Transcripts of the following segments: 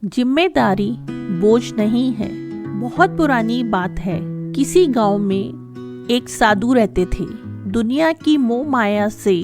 जिम्मेदारी बोझ नहीं है। बहुत पुरानी बात है। किसी गांव में एक साधु रहते थे। दुनिया की मोह माया से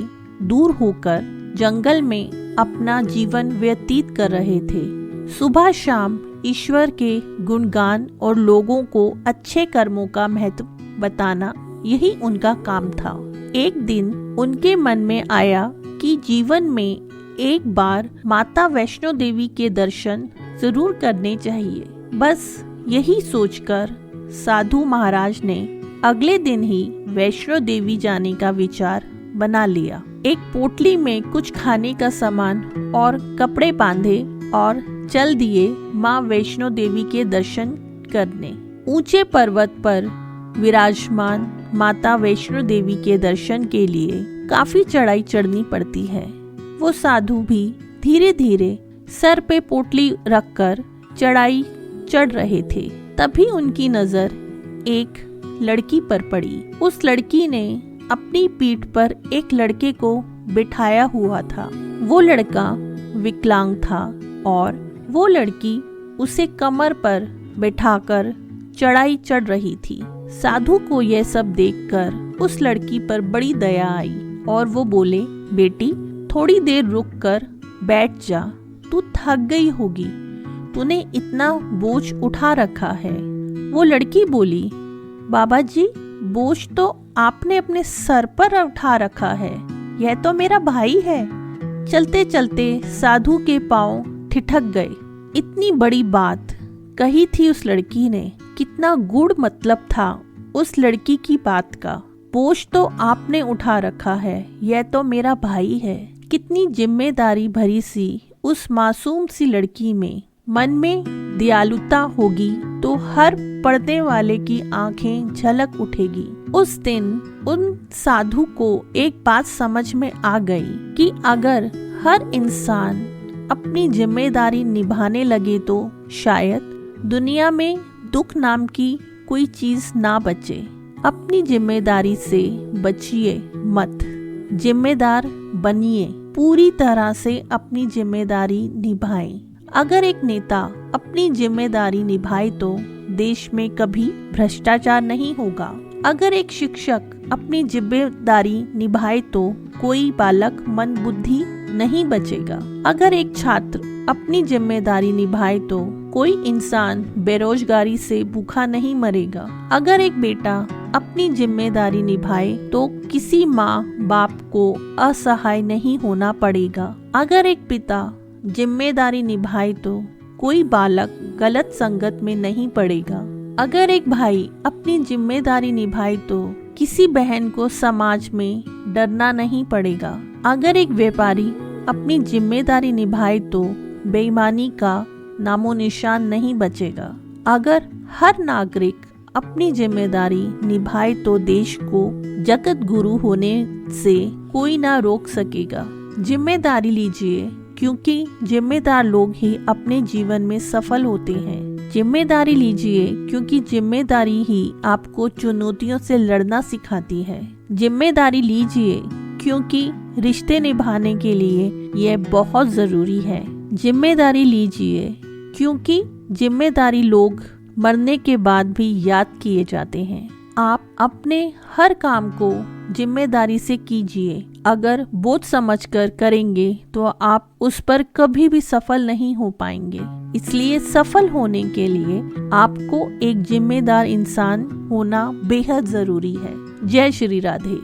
दूर होकर जंगल में अपना जीवन व्यतीत कर रहे थे। सुबह शाम ईश्वर के गुणगान और लोगों को अच्छे कर्मों का महत्व बताना, यही उनका काम था। एक दिन उनके मन में आया कि जीवन में एक बार माता वैष्णो देवी के दर्शन जरूर करने चाहिए। बस यही सोचकर साधु महाराज ने अगले दिन ही वैष्णो देवी जाने का विचार बना लिया। एक पोटली में कुछ खाने का सामान और कपड़े बांधे और चल दिए माँ वैष्णो देवी के दर्शन करने। ऊंचे पर्वत पर विराजमान माता वैष्णो देवी के दर्शन के लिए काफी चढ़ाई चढ़नी पड़ती है। वो साधु भी धीरे धीरे सर पे पोटली रखकर चढ़ाई चढ़ रहे थे। तभी उनकी नजर एक लड़की पर पड़ी। उस लड़की ने अपनी पीठ पर एक लड़के को बिठाया हुआ था। वो लड़का विकलांग था और वो लड़की उसे कमर पर बिठाकर चढ़ाई चढ़ रही थी। साधु को यह सब देखकर उस लड़की पर बड़ी दया आई और वो बोले, बेटी थोड़ी देर रुक कर बैठ जा, तू थक गई होगी, तूने इतना बोझ उठा रखा है। वो लड़की बोली, बाबा जी बोझ तो आपने अपने सर पर उठा रखा है, यह तो मेरा भाई है। चलते चलते साधु के पांव ठिठक गए। इतनी बड़ी बात कही थी उस लड़की ने। कितना गूढ़ मतलब था उस लड़की की बात का। बोझ तो आपने उठा रखा है, यह तो मेरा भाई है। कितनी जिम्मेदारी भरी सी उस मासूम सी लड़की में। मन में दयालुता होगी तो हर पढ़ने वाले की आंखें झलक उठेगी। उस दिन उन साधु को एक बात समझ में आ गई कि अगर हर इंसान अपनी जिम्मेदारी निभाने लगे तो शायद दुनिया में दुख नाम की कोई चीज ना बचे। अपनी जिम्मेदारी से बचिए मत, जिम्मेदार बनिए। पूरी तरह से अपनी जिम्मेदारी निभाएं। अगर एक नेता अपनी जिम्मेदारी निभाए तो देश में कभी भ्रष्टाचार नहीं होगा। अगर एक शिक्षक अपनी जिम्मेदारी निभाए तो कोई बालक मंद बुद्धि नहीं बचेगा। अगर एक छात्र अपनी जिम्मेदारी निभाए तो कोई इंसान बेरोजगारी से भूखा नहीं मरेगा। अगर एक बेटा अपनी जिम्मेदारी निभाए तो किसी माँ बाप को असहाय नहीं होना पड़ेगा। अगर एक पिता जिम्मेदारी निभाए तो कोई बालक गलत संगत में नहीं पड़ेगा। अगर एक भाई अपनी जिम्मेदारी निभाए तो किसी बहन को समाज में डरना नहीं पड़ेगा। अगर एक व्यापारी अपनी जिम्मेदारी निभाए तो बेईमानी का नामो निशान नहीं बचेगा। अगर हर नागरिक अपनी जिम्मेदारी निभाए तो देश को जगत गुरु होने से कोई ना रोक सकेगा। जिम्मेदारी लीजिए, क्योंकि जिम्मेदार लोग ही अपने जीवन में सफल होते हैं। जिम्मेदारी लीजिए, क्योंकि जिम्मेदारी ही आपको चुनौतियों से लड़ना सिखाती है। जिम्मेदारी लीजिए, क्योंकि रिश्ते निभाने के लिए यह बहुत जरूरी है। जिम्मेदारी लीजिए, क्योंकि जिम्मेदारी लोग मरने के बाद भी याद किए जाते हैं। आप अपने हर काम को जिम्मेदारी से कीजिए। अगर बोझ समझकर करेंगे तो आप उस पर कभी भी सफल नहीं हो पाएंगे। इसलिए सफल होने के लिए आपको एक जिम्मेदार इंसान होना बेहद जरूरी है। जय श्री राधे।